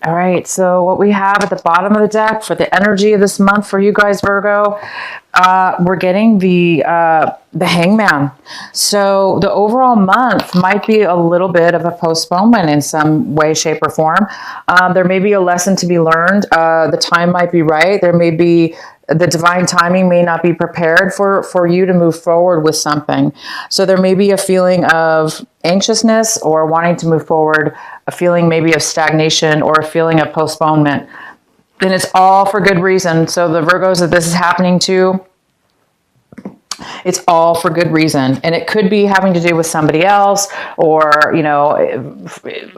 All right, so what we have at the bottom of the deck for the energy of this month for you guys, Virgo, we're getting the Hangman. So the overall month might be a little bit of a postponement in some way, shape, or form. There may be a lesson to be learned. The time might be right. There may be the divine timing may not be prepared for you to move forward with something. So there may be a feeling of anxiousness or wanting to move forward, a feeling maybe of stagnation or a feeling of postponement. And it's all for good reason. So the Virgos that this is happening to, it's all for good reason. And it could be having to do with somebody else or, you know,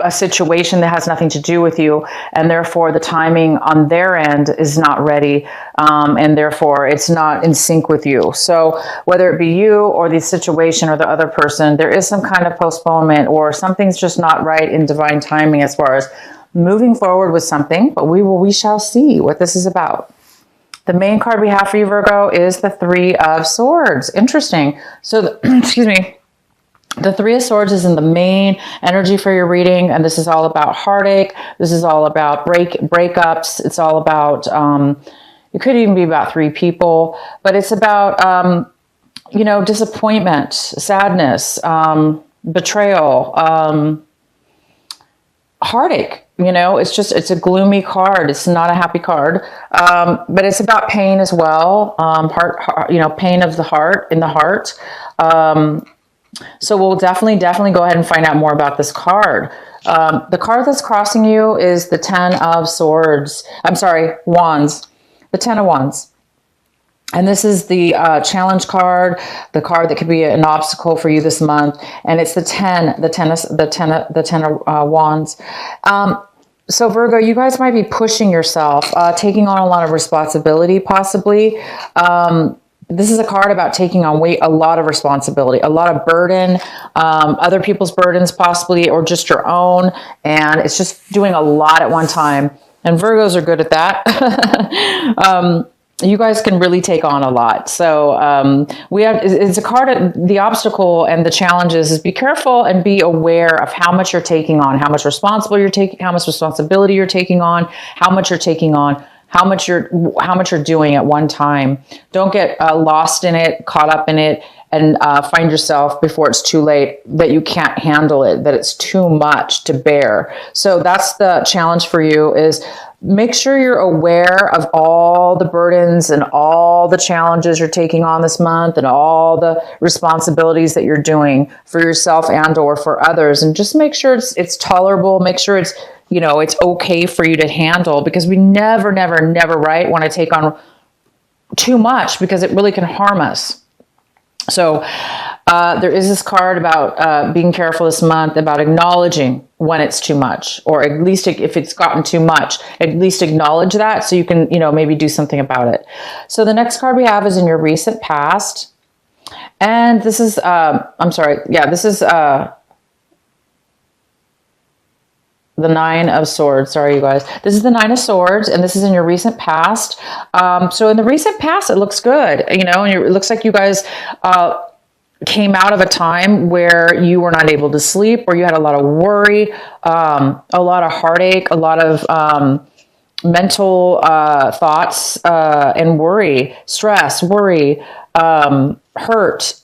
a situation that has nothing to do with you. And therefore the timing on their end is not ready. And therefore it's not in sync with you. So whether it be you or the situation or the other person, there is some kind of postponement or something's just not right in divine timing as far as moving forward with something. But we shall see what this is about. The main card we have for you, Virgo, is the Three of Swords. Interesting. So, excuse me. The Three of Swords is in the main energy for your reading, and this is all about heartache. This is all about breakups. It's all about, it could even be about three people, but it's about, you know, disappointment, sadness, betrayal, heartache. You know, it's a gloomy card. It's not a happy card. But it's about pain as well. Heart, you know, pain of the heart, in the heart. So we'll definitely go ahead and find out more about this card. The card that's crossing you is the Ten of Swords. I'm sorry, Wands. The Ten of Wands. And this is the challenge card, the card that could be an obstacle for you this month. And it's the ten of Wands. So Virgo, you guys might be pushing yourself, taking on a lot of responsibility, possibly. This is a card about taking on a lot of responsibility, a lot of burden, other people's burdens possibly, or just your own. And it's just doing a lot at one time. And Virgos are good at that. You guys can really take on a lot. So it's a card, the obstacle and the challenges is be careful and be aware of how much you're taking on, how much responsibility you're taking on, how much you're taking on, how much you're doing at one time. Don't get lost in it, caught up in it, and find yourself before it's too late that you can't handle it, that it's too much to bear. So that's the challenge for you, is make sure you're aware of all the burdens and all the challenges you're taking on this month and all the responsibilities that you're doing for yourself and or for others. And just make sure it's tolerable. Make sure it's, you know, it's okay for you to handle, because we never, right, want to take on too much, because it really can harm us. So there is this card about being careful this month, about acknowledging when it's too much, or at least if it's gotten too much, at least acknowledge that so you can, you know, maybe do something about it. So the next card we have is in your recent past. And this is, this is the Nine of Swords. Sorry, you guys. This is the Nine of Swords, and this is in your recent past. So in the recent past, it looks good, you know, and it looks like you guys came out of a time where you were not able to sleep, or you had a lot of worry, a lot of heartache, a lot of mental thoughts and worry, stress, worry, hurt,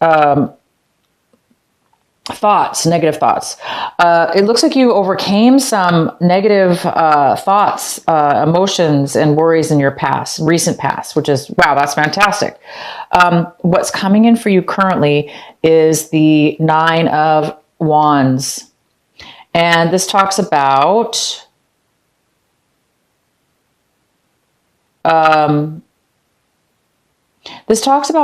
thoughts, negative thoughts. It looks like you overcame some negative thoughts, emotions, and worries in your past, recent past, which is, wow, that's fantastic. What's coming in for you currently is the Nine of Wands. And this talks about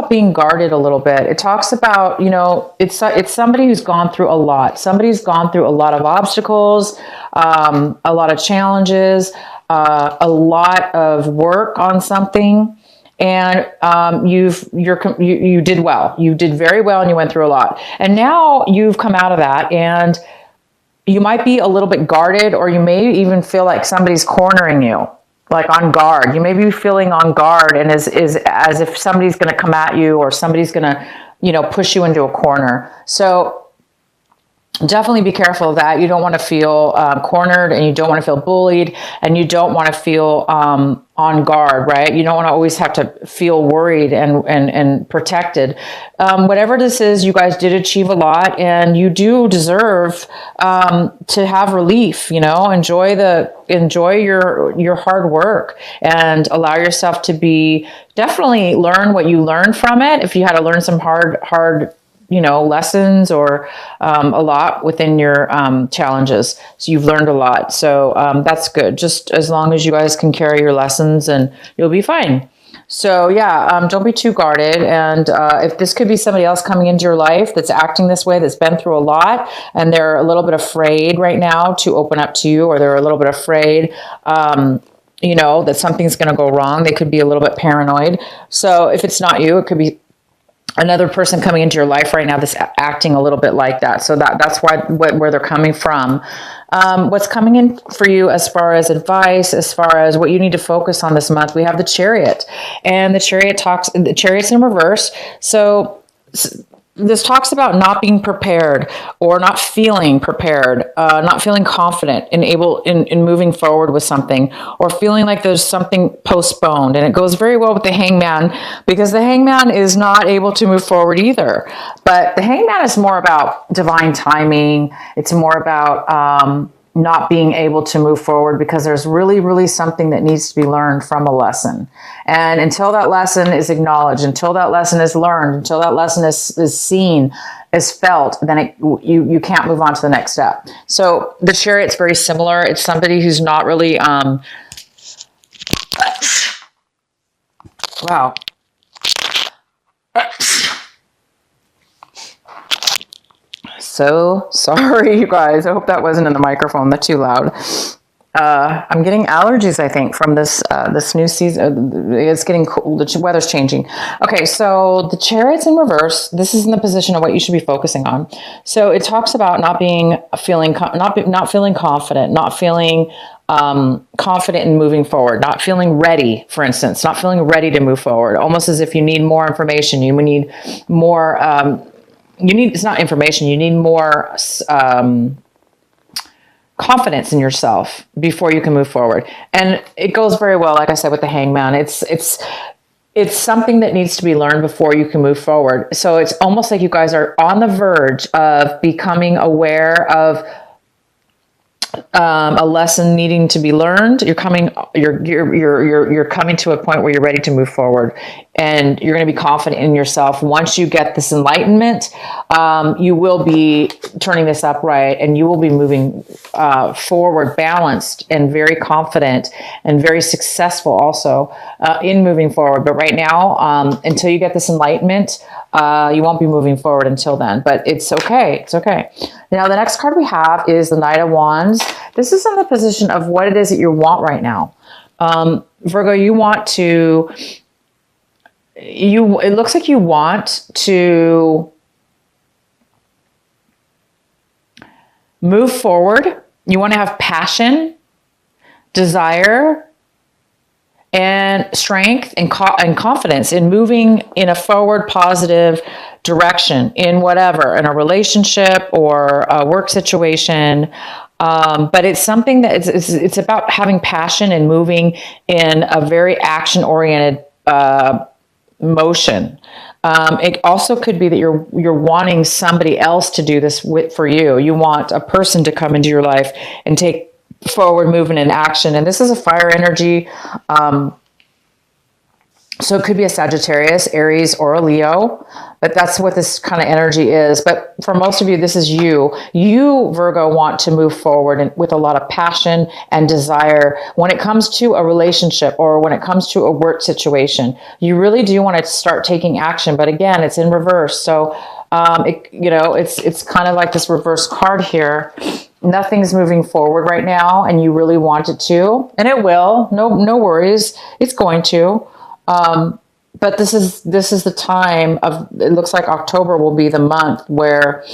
being guarded a little bit. It talks about, you know, it's somebody who's gone through a lot. Somebody's gone through a lot of obstacles, a lot of challenges, a lot of work on something, and you did well. You did very well, and you went through a lot. And now you've come out of that, and you might be a little bit guarded, or you may even feel like somebody's cornering you. Like on guard. You may be feeling on guard, and is as if somebody's going to come at you, or somebody's going to, you know, push you into a corner. So definitely be careful of that. You don't want to feel cornered, and you don't want to feel bullied, and you don't want to feel on guard, right? You don't want to always have to feel worried and protected. Whatever this is, you guys did achieve a lot, and you do deserve to have relief. You know, enjoy your hard work, and allow yourself to be, definitely learn what you learned from it. If you had to learn some hard lessons, or a lot within your challenges. So you've learned a lot. So that's good. Just as long as you guys can carry your lessons, and you'll be fine. So yeah, don't be too guarded. And if this could be somebody else coming into your life that's acting this way, that's been through a lot, and they're a little bit afraid right now to open up to you, or they're a little bit afraid, that something's going to go wrong. They could be a little bit paranoid. So if it's not you, it could be another person coming into your life right now that's acting a little bit like that. So that's where they're coming from. What's coming in for you as far as advice, as far as what you need to focus on this month, we have the Chariot, and the Chariot's in reverse. So this talks about not being prepared, or not feeling prepared, not feeling confident and able in moving forward with something, or feeling like there's something postponed. And it goes very well with the Hangman, because the Hangman is not able to move forward either. But the Hangman is more about divine timing. It's more about not being able to move forward, because there's really, really something that needs to be learned from a lesson. And until that lesson is acknowledged, until that lesson is learned, until that lesson is seen, is felt, then you can't move on to the next step. So the Chariot's very similar. It's somebody who's not really, wow. So sorry, you guys. I hope that wasn't in the microphone. That's too loud. I'm getting allergies, I think, from this new season. It's getting cool. The weather's changing. Okay, so the Chariot's in reverse. This is in the position of what you should be focusing on. So it talks about not feeling confident, not feeling confident in moving forward, not feeling ready, for instance, not feeling ready to move forward, almost as if you need more information. You need more. It's not information. You need more confidence in yourself before you can move forward. And it goes very well, like I said, with the Hangman. It's something that needs to be learned before you can move forward. So it's almost like you guys are on the verge of becoming aware of a lesson needing to be learned. You're coming to a point where you're ready to move forward, and you're going to be confident in yourself. Once you get this enlightenment, you will be turning this upright, and you will be moving forward, balanced and very confident and very successful also in moving forward. But right now, until you get this enlightenment, you won't be moving forward until then, but it's okay. It's okay. Now, the next card we have is the Knight of Wands. This is in the position of what it is that you want right now. Virgo, it looks like you want to move forward. You want to have passion, desire, and strength and confidence in moving in a forward positive direction in whatever, in a relationship or a work situation. But it's something that it's about having passion and moving in a very action-oriented motion. It also could be that you're wanting somebody else to do this for you. You want a person to come into your life and take forward movement and action. And this is a fire energy. So it could be a Sagittarius, Aries, or a Leo, but that's what this kind of energy is. But for most of you, this is you. You, Virgo, want to move forward with a lot of passion and desire when it comes to a relationship or when it comes to a work situation. You really do want to start taking action, but again, it's in reverse. So it's kind of like this reverse card here. Nothing's moving forward right now, and you really want it to, and it will. No worries. It's going to. But this is the time of, it looks like October will be the month where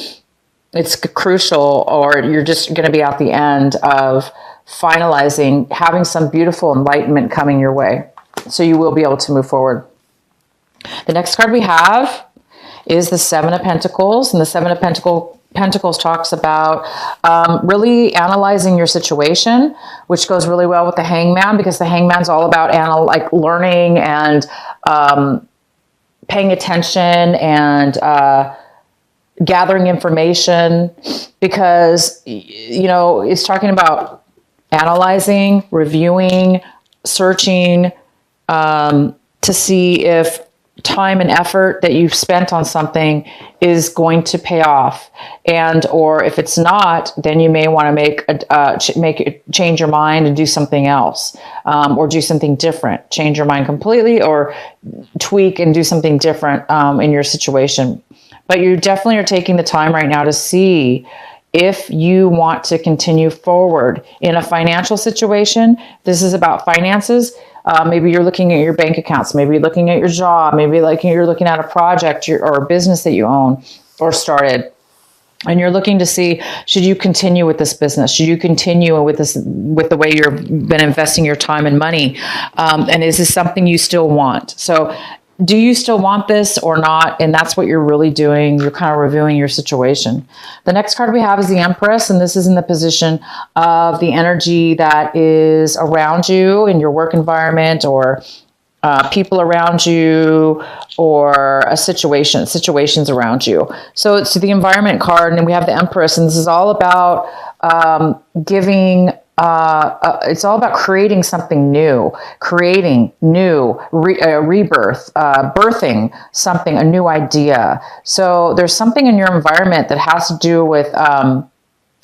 it's crucial, or you're just going to be at the end of finalizing, having some beautiful enlightenment coming your way. So you will be able to move forward. The next card we have is the Seven of Pentacles, and the Seven of Pentacles talks about really analyzing your situation, which goes really well with the Hangman, because the Hangman's all about like learning and paying attention and gathering information, because, you know, it's talking about analyzing, reviewing, searching, to see if time and effort that you've spent on something is going to pay off, and or if it's not, then you may want to change your mind and do something else, or do something different. Change your mind completely, or tweak and do something different in your situation. But you definitely are taking the time right now to see if you want to continue forward in a financial situation. This is about finances. Maybe you're looking at your bank accounts. Maybe you're looking at your job. Maybe like you're looking at a project or a business that you own or started. And you're looking to see, should you continue with this business? Should you continue with the way you've been investing your time and money? And is this something you still want? So do you still want this or not? And that's what you're really doing. You're kind of reviewing your situation. The next card we have is the Empress, and this is in the position of the energy that is around you in your work environment, or people around you, or situations around you. So it's the environment card, and then we have the Empress, and this is all about it's all about creating something new, rebirth, birthing something, a new idea. So there's something in your environment that has to do with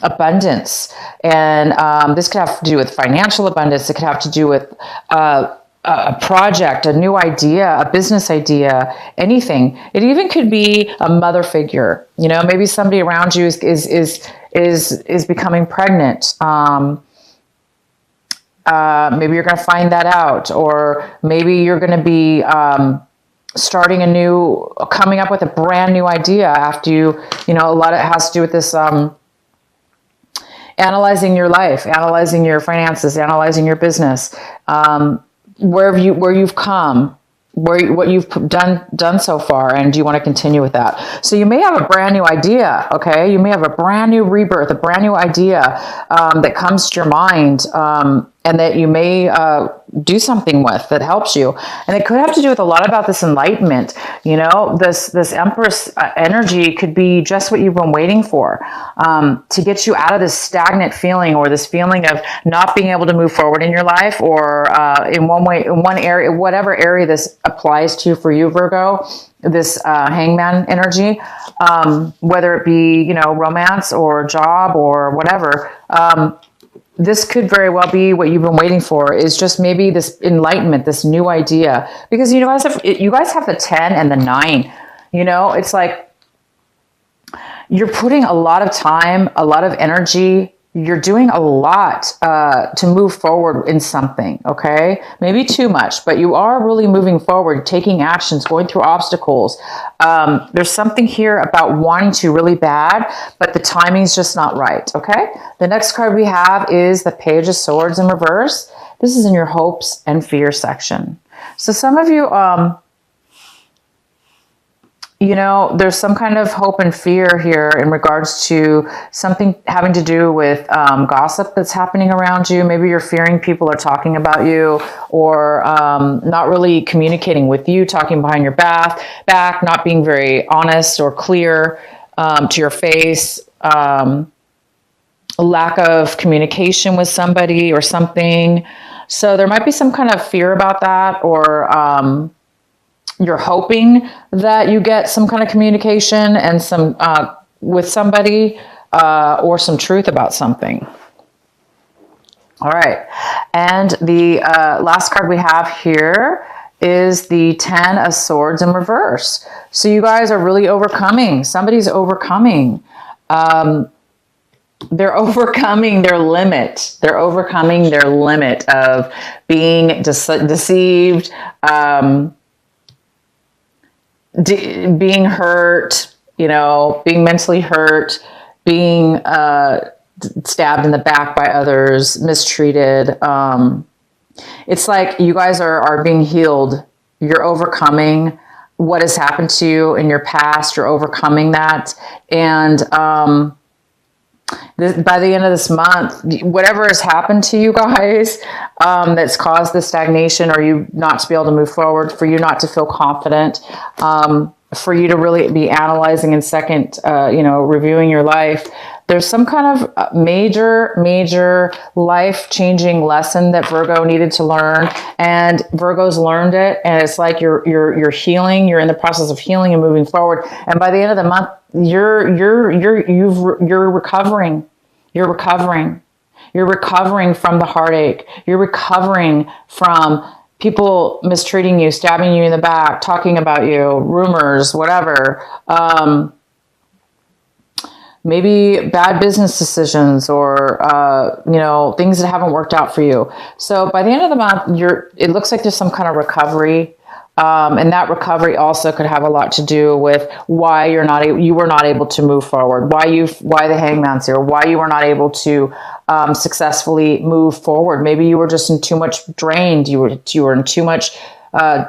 abundance. And this could have to do with financial abundance. It could have to do with a project, a new idea, a business idea, anything. It even could be a mother figure. You know, maybe somebody around you is becoming pregnant. Maybe you're going to find that out, or maybe you're going to be coming up with a brand new idea after you know, a lot of it has to do with this analyzing your life, analyzing your finances, analyzing your business, where you've come, what you've done so far, and do you want to continue with that? So you may have a brand new idea, okay? You may have a brand new rebirth, a brand new idea that comes to your mind, and that you may do something with that helps you. And it could have to do with a lot about this enlightenment. You know, this Empress energy could be just what you've been waiting for, to get you out of this stagnant feeling, or this feeling of not being able to move forward in your life, or in one area, whatever area this applies to for you, Virgo, this Hangman energy, whether it be, you know, romance or job or whatever. This could very well be what you've been waiting for, is just maybe this enlightenment, this new idea, because you guys have the 10 and the 9. You know, it's like you're putting a lot of time, a lot of energy. You're doing a lot to move forward in something, okay? Maybe too much, but you are really moving forward, taking actions, going through obstacles. There's something here about wanting to really bad, but the timing's just not right, okay? The next card we have is the Page of Swords in reverse. This is in your hopes and fears section. So some of you, you know, there's some kind of hope and fear here in regards to something having to do with gossip that's happening around you. Maybe you're fearing people are talking about you, or not really communicating with you, talking behind your back, not being very honest or clear to your face. A lack of communication with somebody or something. So there might be some kind of fear about that, or you're hoping that you get some kind of communication and some with somebody, or some truth about something. All right. And the last card we have here is the 10 of Swords in reverse. So you guys are really overcoming. Somebody's overcoming. They're overcoming their limit. They're overcoming their limit of being deceived, being hurt, you know, being mentally hurt, being stabbed in the back by others, mistreated. It's like you guys are being healed. You're overcoming. what has happened to you in your past. You're overcoming that. And by the end of this month, whatever has happened to you guys that's caused the stagnation, or you not to be able to move forward, for you not to feel confident, for you to really be analyzing and second, reviewing your life. There's some kind of major life-changing lesson that Virgo needed to learn, and Virgo's learned it. And it's like you're healing. You're in the process of healing and moving forward. And by the end of the month, you're recovering. You're recovering. You're recovering from the heartache. You're recovering from people mistreating you, stabbing you in the back, talking about you, rumors, whatever. Maybe bad business decisions, or, things that haven't worked out for you. So by the end of the month, it looks like there's some kind of recovery. And that recovery also could have a lot to do with why you were not able to move forward, why the Hangman's here, why you were not able to successfully move forward. Maybe you were just too much drained. You were in too much.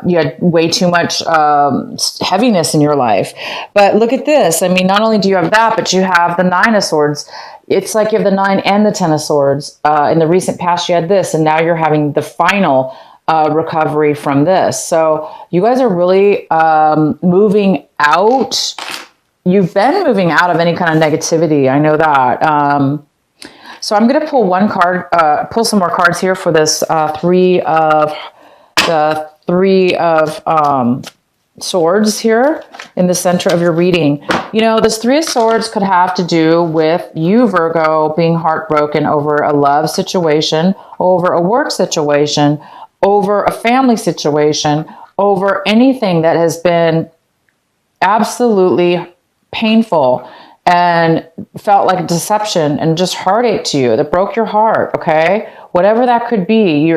You had way too much heaviness in your life. But look at this. I mean, not only do you have that, but you have the Nine of Swords. It's like you have the 9 and the 10 of Swords. In the recent past, you had this, and now you're having the final recovery from this. So you guys are really moving out. You've been moving out of any kind of negativity. I know that. So I'm going to pull some more cards here for this Three of Swords here in the center of your reading. This Three of Swords could have to do with you, Virgo, being heartbroken over a love situation, over a work situation, over a family situation, over anything that has been absolutely painful and felt like deception and just heartache to you, that broke your heart, okay? Whatever that could be,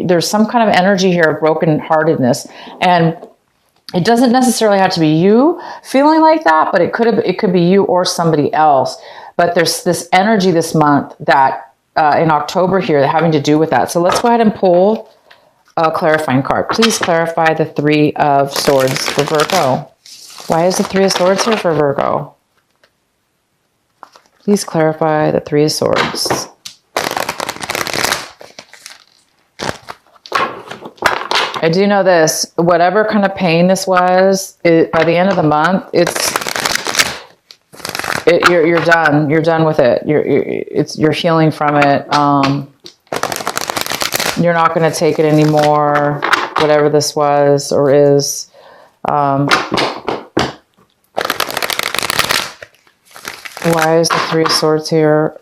there's some kind of energy here of brokenheartedness. And it doesn't necessarily have to be you feeling like that, but it could be you or somebody else. But there's this energy this month that in October here having to do with that. So let's go ahead and pull a clarifying card. Please clarify the Three of Swords for Virgo. Why is the Three of Swords here for Virgo? Please clarify the Three of Swords. I do know this. Whatever kind of pain this was, by the end of the month, you're done. You're done with it. You're healing from it. You're not going to take it anymore. Whatever this was or is. Why is the Three of Swords here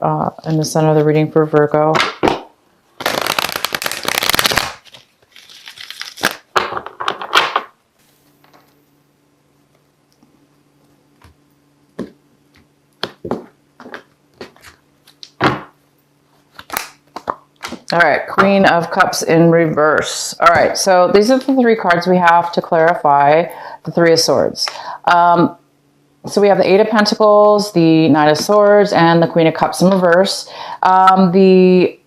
in the center of the reading for Virgo? All right, Queen of Cups in reverse. All right, so these are the 3 cards we have to clarify the Three of Swords. So we have the Eight of Pentacles, the Knight of Swords, and the Queen of Cups in reverse. The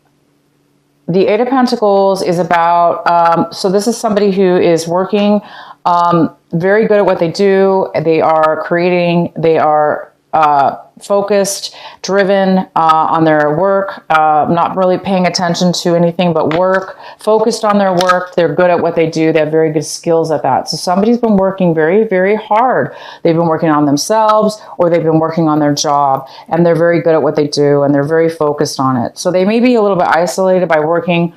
Eight of Pentacles is about, so this is somebody who is working, very good at what they do. They are creating, they are focused, driven on their work, not really paying attention to anything but work, focused on their work. They're good at what they do. They have very good skills at that. So somebody's been working very, very hard. They've been working on themselves, or they've been working on their job, and they're very good at what they do, and they're very focused on it. So they may be a little bit isolated by working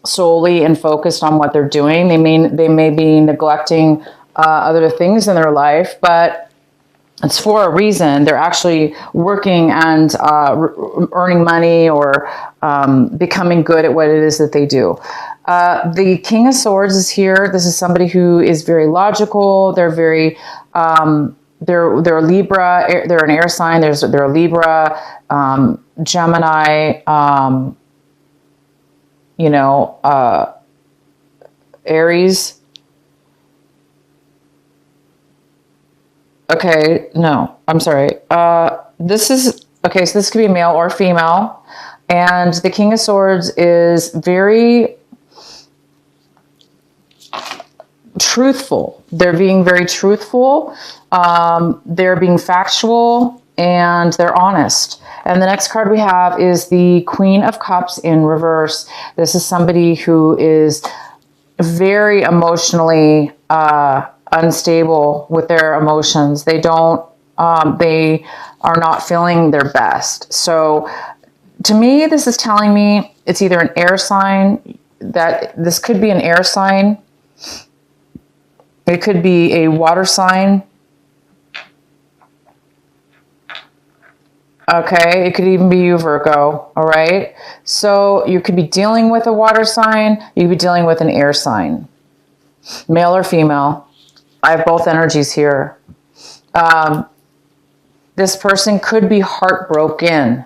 solely and focused on what they're doing. They may be neglecting other things in their life, but it's for a reason. They're actually working and earning money, or becoming good at what it is that they do. The King of Swords is here. This is somebody who is very logical. They're very, they're a Libra. They're an air sign. They're a Libra, Gemini, Aries. Okay, no, I'm sorry. This is, okay, so this could be male or female. And the King of Swords is very truthful. They're being very truthful. They're being factual, and they're honest. And the next card we have is the Queen of Cups in reverse. This is somebody who is very emotionally unstable with their emotions. They are not feeling their best. So to me, this is telling me it's either an air sign, that this could be an air sign. It could be a water sign. Okay, it could even be you, Virgo, all right? So you could be dealing with a water sign, you could be dealing with an air sign, male or female. I have both energies here. This person could be heartbroken.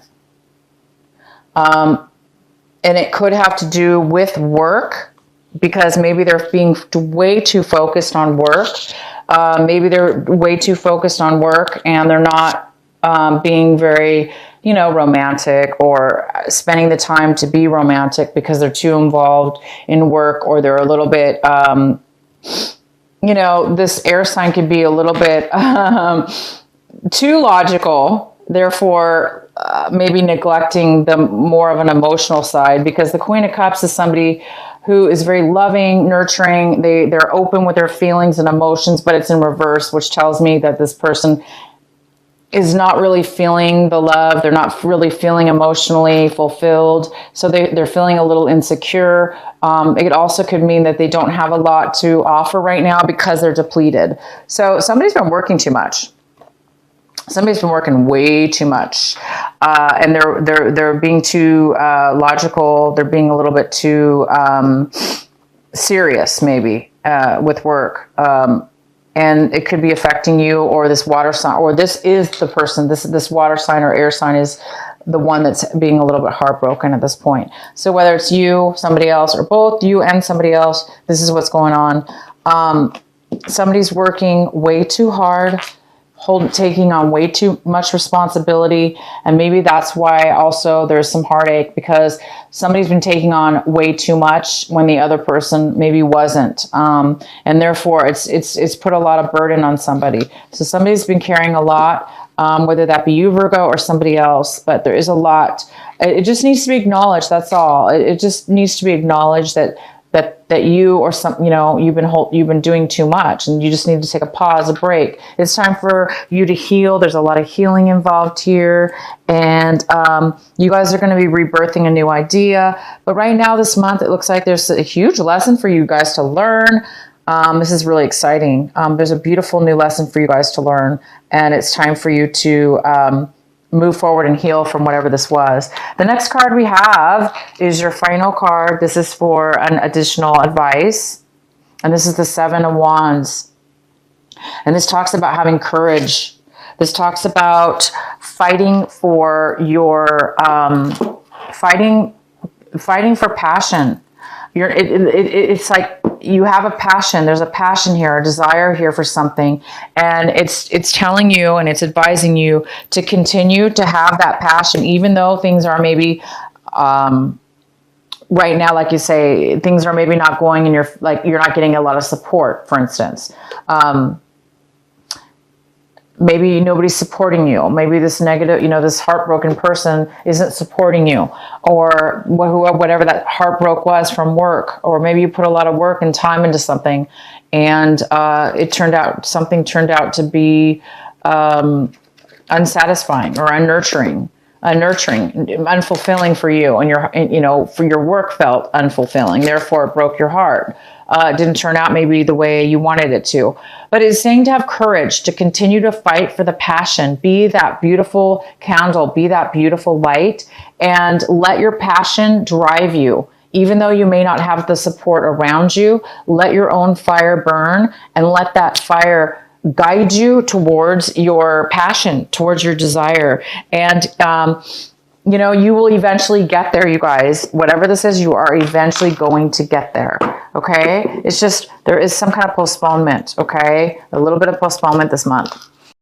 And it could have to do with work, because maybe they're being way too focused on work. Maybe they're way too focused on work and they're not being very, romantic, or spending the time to be romantic because they're too involved in work, or they're a little bit, this air sign could be a little bit too logical, therefore maybe neglecting the more of an emotional side, because the Queen of Cups is somebody who is very loving, nurturing. They're open with their feelings and emotions, but it's in reverse, which tells me that this person is not really feeling the love. They're not really feeling emotionally fulfilled. So they're feeling a little insecure. It also could mean that they don't have a lot to offer right now because they're depleted. So somebody's been working too much. Somebody's been working way too much, and they're being too logical. They're being a little bit too serious, maybe, with work. And it could be affecting you, or this water sign, or this is the person, this water sign or air sign is the one that's being a little bit heartbroken at this point. So whether it's you, somebody else, or both you and somebody else, this is what's going on. Somebody's working way too hard, taking on way too much responsibility, and maybe that's why also there's some heartache, because somebody's been taking on way too much when the other person maybe wasn't, and therefore it's put a lot of burden on somebody. So somebody's been carrying a lot, whether that be you, Virgo, or somebody else, but there is a lot. It just needs to be acknowledged. That's all. It just needs to be acknowledged that you, or some, you've been doing too much, and you just need to take a pause, a break. It's time for you to heal. There's a lot of healing involved here, and you guys are going to be rebirthing a new idea. But right now, this month, it looks like there's a huge lesson for you guys to learn. This is really exciting. There's a beautiful new lesson for you guys to learn, and it's time for you to move forward and heal from whatever this was. The next card we have is your final card. This is for an additional advice. And this is the Seven of Wands. And this talks about having courage. This talks about fighting for your, fighting for passion. It's like you have a passion. There's a passion here, a desire here for something, and it's telling you and it's advising you to continue to have that passion, even though things are maybe right now, like you say, things are maybe not going in your, like you're not getting a lot of support, for instance. Maybe nobody's supporting you. Maybe this negative, this heartbroken person isn't supporting you, or whatever that heartbreak was from work, or maybe you put a lot of work and time into something, and something turned out to be unsatisfying or unnurturing, unfulfilling for you, and for your work felt unfulfilling. Therefore, it broke your heart. It didn't turn out maybe the way you wanted it to. But it's saying to have courage, to continue to fight for the passion. Be that beautiful candle, be that beautiful light, and let your passion drive you. Even though you may not have the support around you, let your own fire burn, and let that fire guide you towards your passion, towards your desire. And, you will eventually get there, you guys. Whatever this is, you are eventually going to get there, okay? It's just, there is some kind of postponement, okay? A little bit of postponement this month.